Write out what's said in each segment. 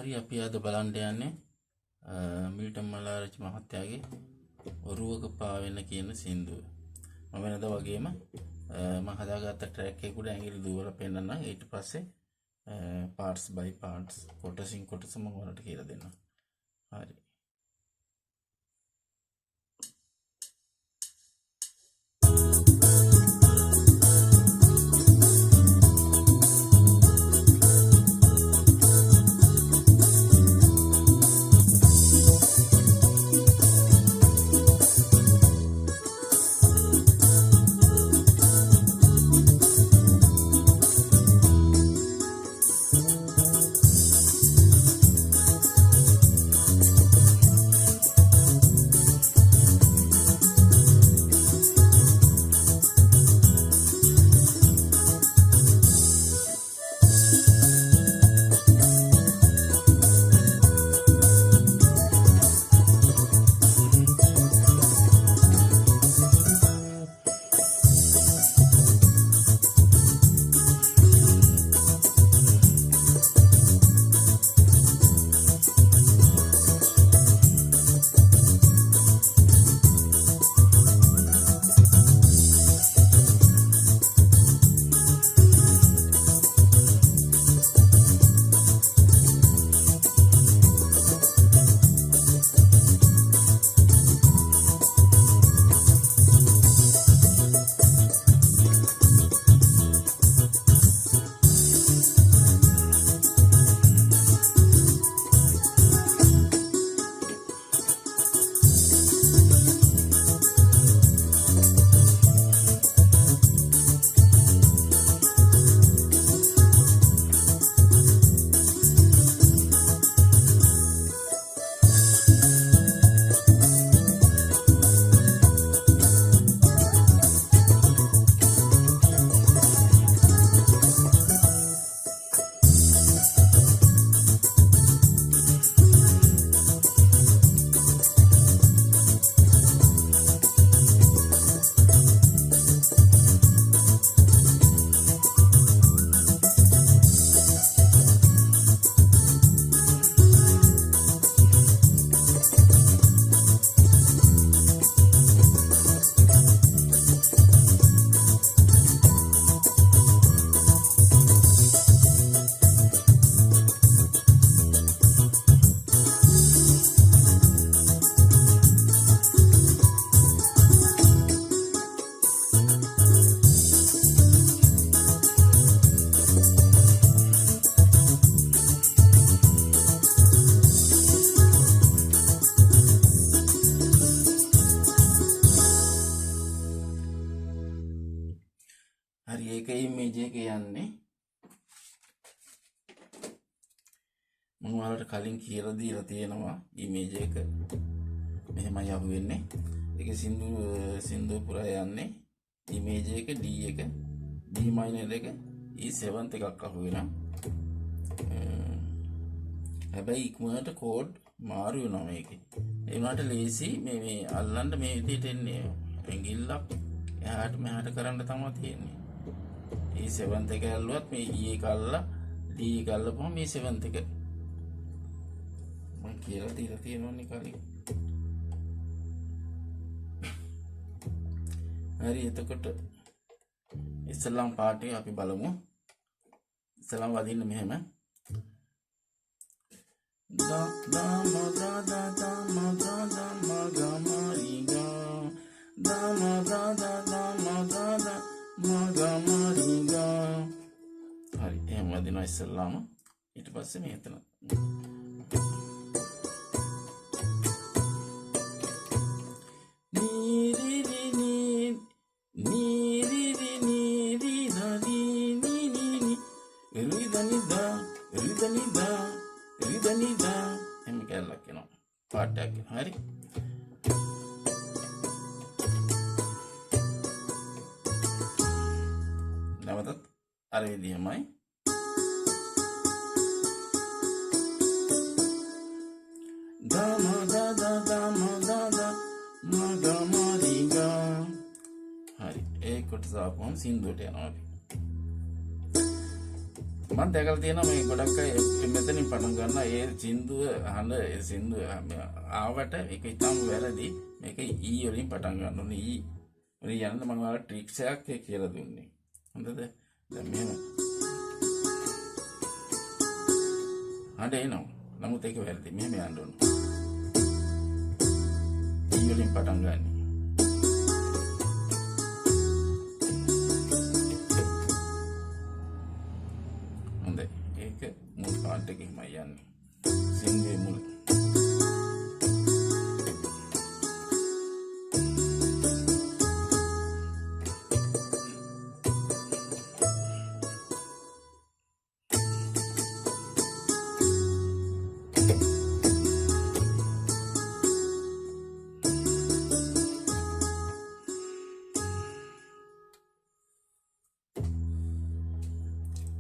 හරි අපි අද බලන්න යන්නේ මිල්ටන් මලාරච්චි මහත්තයාගේ ඔරුවක පාවෙන කියන සින්දුව. මම වෙනද වගේම මම හදාගත්ත ට්‍රැක් එකකට ඇඟිලි දුවලා පෙන්නන්න. ඊට පස්සේ parts by parts කොටසින් කොටස මම ඔයාලට කියලා දෙන්නම්. හරි. හරි ඒක ඉමේජ් එක යන්නේ මම ඔයාලට කලින් කියලා දීලා තියෙනවා ඉමේජ් එක මෙහෙමයි අහු වෙන්නේ. ඒක සින්දුව පුරා යන්නේ ඉමේජ් එක D එක D minor එක E7 එකක් අහු වෙනවා. හැබැයි ඉක්මනට කෝඩ් මාරු වෙනවා මේකේ. ඒ වුණාට ලේසි මේ අල්ලන්න මේ විදිහට එන්නේ ඇඟිල්ලක් එහාට මෙහාට කරන්න තමයි තියෙන්නේ. මේ 7th එක ඇල්ලුවත් මේ E එක අල්ලලා D එක අල්ලපුවම මේ 7th එක මම කියලා දීලා තියෙනවනේ කලින්. හරි එතකොට ඉස්ලාම් පාටේ අපි බලමු. ඉස්ලාම් වදින්න මෙහෙම da da ma da da da ma da da ma ga ma ri ga da ma da da da ma da da ma ga ma ri ga. හරි එහෙම වදිනවා ඉස්සල්ලාම. ඊට පස්සේ මේ එතන එහෙම කැල්ලක් එනවා පාටයක් එනවා. හරි නැවතත් අර විදිහමයි. da ma da da da ma da da ma ga ma ri ga. හරි ඒ කොටස ආපුවම සින්දුවට යනවා අපි. මම දැකලා තියෙනවා මේ ගොඩක් අය මෙතනින් පටන් ගන්නවා ඒ සින්දුව අහන ඒ සින්දුව ආවට ඒක ඉතාම වැරදි. මේක ඊ වලින් පටන් ගන්න ඕනේ. ඊ වලින් යන්න මම ඔයාලට ට්‍රික්ස් එකක් කියලා දුන්නේ. හොඳද? දැන් මෙහෙම හඬ එනවා. නමුත් ඒක වැරදි. මෙහෙම යන්න ඕනේ. ඊ වලින් පටන් ගන්න. හොඳයි. ඒක මුල් පාර්ට් එකෙම යන්නේ. සින්දුවේ මුල.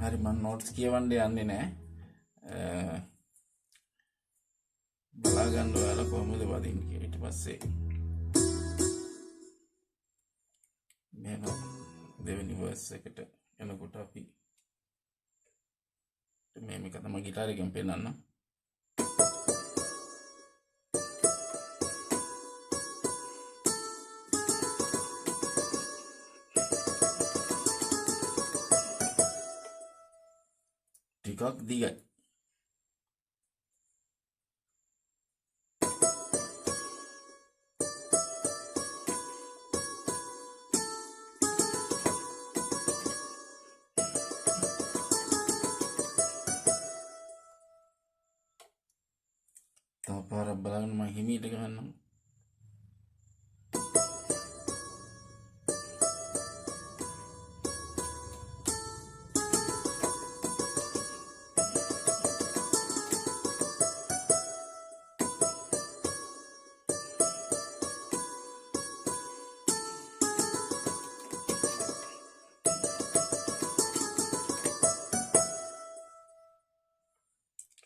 හරි මම නෝට්ස් කියවන්න යන්නේ නැහැ. බලා ගන්න ඔයාලා කොහොමද වදින්නේ කියලා. ඊට පස්සේ මෙහෙම දෙවෙනි වර්ස් එකට එනකොට අපි මේක තමයි ගිටාර් එකෙන් පෙන්නන්න. ටිකක් දිගයි. තව පාරක් බලන්න මම හිමීට ගන්නම්.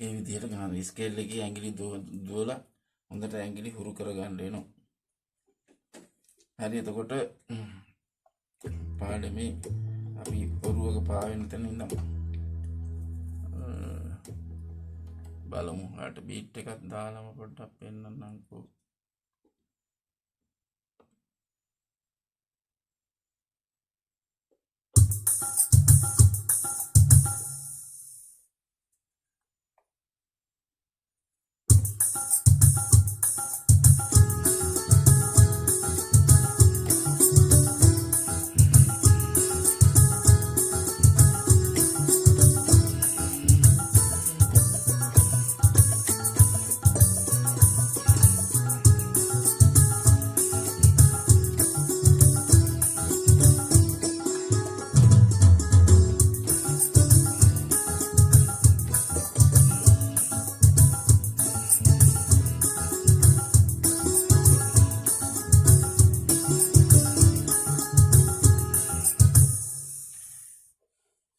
ඒ විදිහට ගන්න ස්කේල් එකේ ඇඟිලි දුවලා හොඳට ඇඟිලි හුරු කර ගන්න වෙනවා. හරි එතකොට පාඩමේ අපි ඔරුවක පාවෙන තැන ඉඳන් බලමු. හට බීට් එකක් දාලාම පොඩ්ඩක් පෙන්නන්නම්කෝ.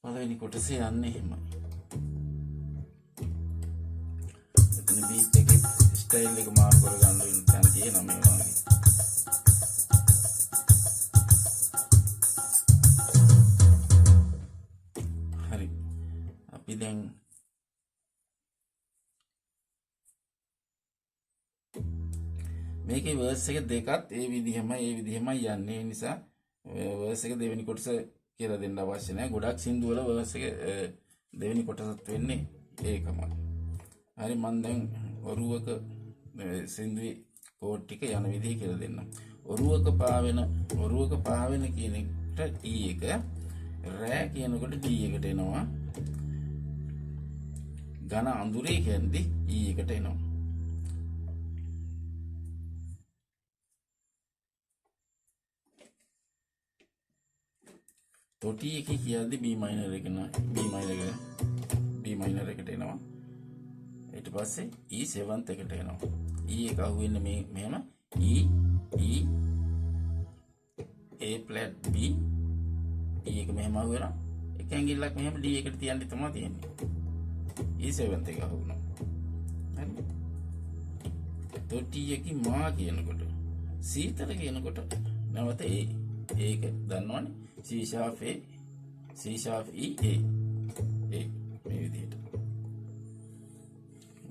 පළවෙනි කොටසේ යන්නේ එහෙමයි. එතන බීට් එකේ ස්ටයිල් එක මාරු කරගන්න වෙන තැන තියෙනවා මේ වගේ. හරි. අපි දැන් මේකේ වර්ස් එක දෙකත් ඒ විදිහමයි යන්නේ. ඒ නිසා වර්ස් එක දෙවෙනි කොටස කියලා දෙන්න අවශ්‍ය නැහැ. ගොඩක් සින්දු වල වර්ස් එක දෙවෙනි කොටසත් වෙන්නේ ඒකමයි. හරි මම දැන් ඔරුවක සින්දුවේ කෝඩ් ටික යන විදිහ කියලා දෙන්නම්. ඔරුවක පාවෙන කියන එකට E එක, රෑ කියනකොට D එකට එනවා. ගන andure කියන්නේ E එකට එනවා. තොටි එක කියද්දි B minor එක එකට එනවා. ඊට පස්සේ E 7th එකට එනවා. E එක අහුවෙන්නේ මේ මෙහෙම E A flat B E එක මෙහෙම අහුවෙනවා. එක ඇඟිල්ලක් මෙහෙම D එකට තියන්න තමයි තියෙන්නේ. E 7th එක අහුවෙනවා. හරි. තොටි එක මා කියනකොට සීතල කියනකොට නැවත A ඒක දන්නවනේ. C sharp A, C sharp E A. ඒ මේ විදිහට.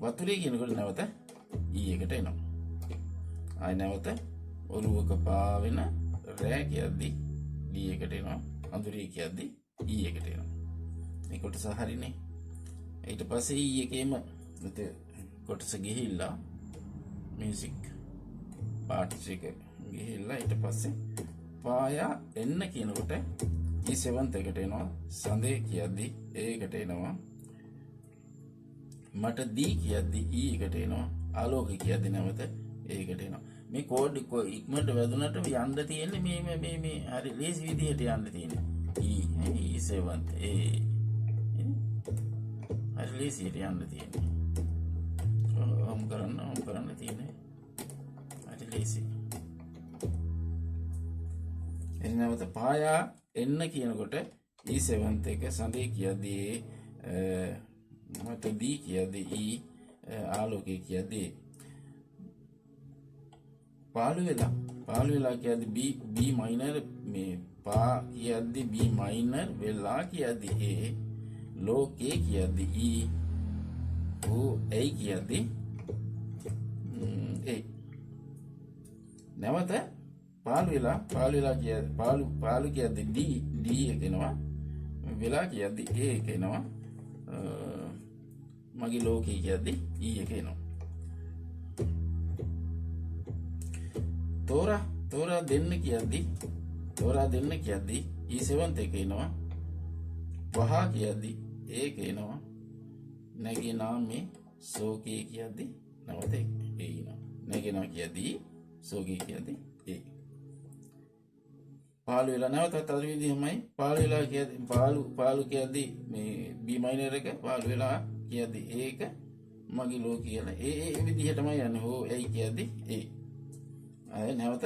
වතුරේ කියනකොට නැවත ඊ එකට එනවා. ආයි නැවත ඔරුවක පාවෙන රෑ කියද්දි ඩී එකට එනවා. අඳුරේ කියද්දි ඊ එකට එනවා. මේ කොටස හරිනේ. ඊට පස්සේ ඊ එකේම කොටස ගිහිල්ලා මියුසික් පාර්ට්ස් එක ගිහිල්ලා ඊට පස්සේ පායා එන්න කියනකොට E7 එකට එනවා. සඳේ කියද්දි ඒකට එනවා. මට දී කියද්දි ඊ එකට එනවා. ආලෝක කියද්දි නැවත ඒකට එනවා. මේ කෝඩ් ඉක්මනට වැදුනට යන්න තියෙන්නේ මේ හරි ලේසි විදිහට යන්න තියෙන්නේ. E7 ඒ හරි ලේසියට යන්න තියෙන්නේ. ඕම් කරන්න තියෙන්නේ. හරි ලේසි. එන්නවත පායා එන්න කියනකොට E7 එක සඳේ කියද්දී මට දී කියද්දී E ආලෝකේ කියද්දී පාළු වෙලා කියද්දී B මයිනර් මේ පා කියද්දී B මයිනර් වෙලා කියද්දී A ලෝකේ කියද්දී E ඕ A කියද්දී A නැවත පාළු කියද්දී D එක එනවා. වෙලා කියද්දී A එක එනවා. මගේ ලෝකේ කියද්දී E එක එනවා. තෝරා දෙන්න කියද්දී E7 එක එනවා. වහා කියද්දී ඒක එනවා. නැගෙනා මේ සෝකේ කියද්දී නැවත ඒ එනවා. නැගෙනා කියද්දී සෝකේ කියද්දී ඒ. පාළු වෙලා නැවතත් අර විදිහමයි පාළු කියද්දී මේ B මයිනර් එක පාළු වෙලා කියද්දී ඒක මගේ ලෝක කියලා ඒ විදිහටමයි යන්නේ. හෝ ඒ කියද්දී ඒ. අය නැවත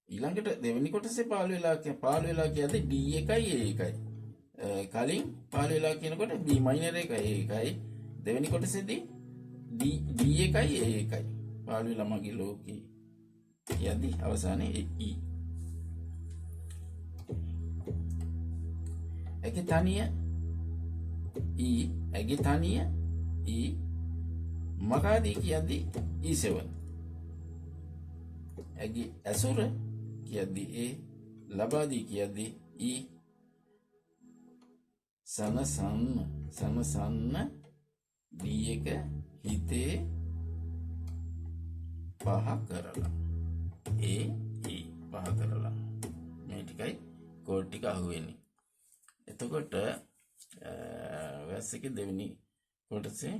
ඊළඟට දෙවෙනි කොටසේ පාළු වෙලා කියද්දී D එකයි A එකයි. කලින් පාළු වෙලා කියනකොට B මයිනර් එක ඒකයි. දෙවෙනි කොටසේදී D එකයි A එකයි. පාළු වෙලා මගේ ලෝකේ කියද්දී අවසානයේ E. ඇගේ තනිය E මකාදී කියද්දී E7. ඇගේ ඇසුර කියද්දී A ලබාදී කියද්දී E සනසන්න D එක හිතේ පහ කරලා පහ කරලා මේ ටිකයි කෝඩ් ටික අහුවෙන්නේ. එතකොට වැස් එකේ දෙවෙනි කොටසේ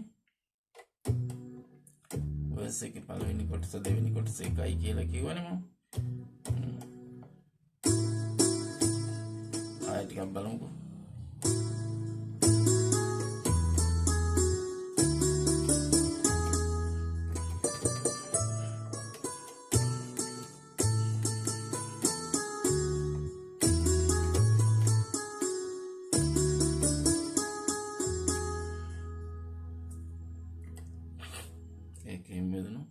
වැස් එකේ පළවෙනි කොටස දෙවෙනි කොටස එකයි කියලා කිව්වනේ මම. ආයෙ ටිකක් බලමුකෝ. ඒකෙන් බෙදනවා.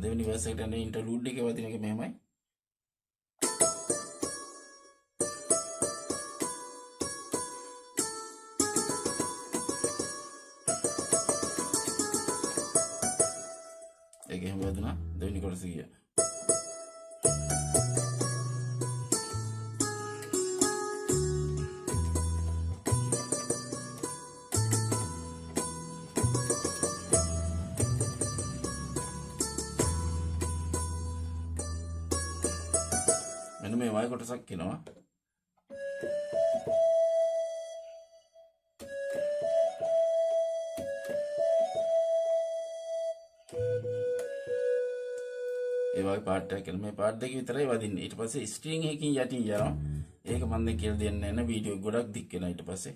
දෙවෙනි verse එකට යන interlude එකේ වදින එක මෙහෙමයි. ඒක එහෙම වදිනා දෙවෙනි කොටස ගියා. මෙන්න මේ වයි කොටසක් එනවා. ඒ වගේ පාර්ට් එකක් කියලා මේ පාර්ට් දෙක විතරයි වදින්නේ. ඊට පස්සේ ස්ට්‍රින්ග් එකකින් යටින් යනවා. ඒක මම දැන් කියලා දෙන්නේ නැහැ. වීඩියෝ ගොඩක් දික් වෙනවා ඊට පස්සේ.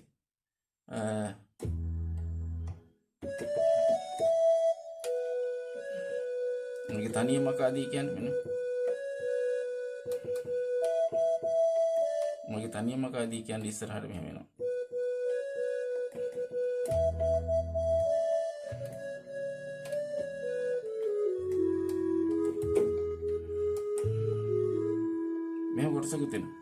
මේක තනියම කාදී කියන්නේ මෙන්න. මගේ තනියම කාදී කියන්නේ ඉස්සරහට මෙහෙම වෙනවා. කොටසකුත් තියෙනවා.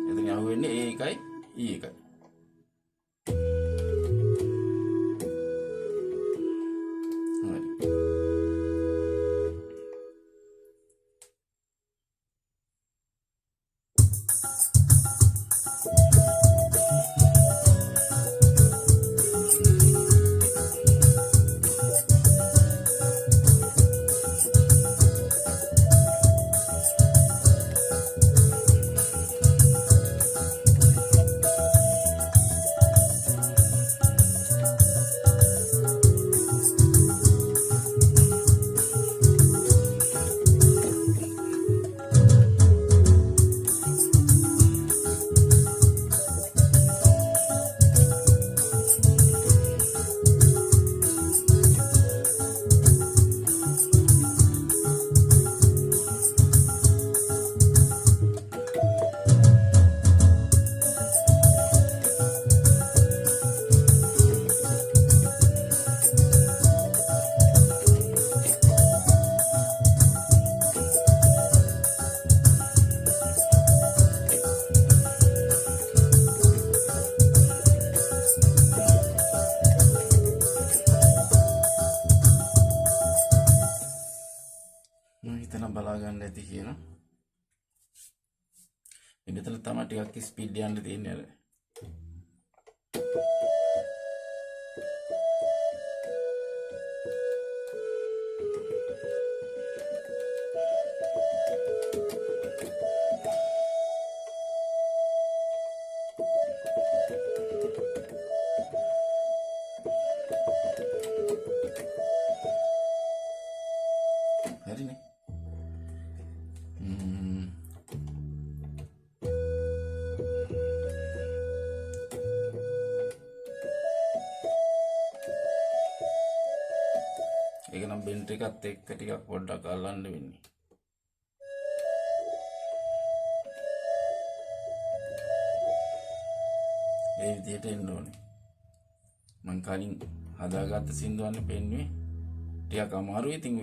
එතන අහුවෙන්නේ A එකයි E එකයි. බලා ගන්න ඇති කියන මේ මෙතන තමයි ටිකක් ස්පීඩ් යන්න තියෙන්නේ අර හරිනේ ඒක නම් බෙන්ට් එකත් එක්ක ටිකක් පොඩ්ඩක් අල්ලන්න වෙන්නේ. ඒ විදිහට එන්න ඕනේ. මං කලින් හදාගත්ත සින්දුවන්නේ පෙන්නුවේ ටිකක් අමාරුයි. ඉතින්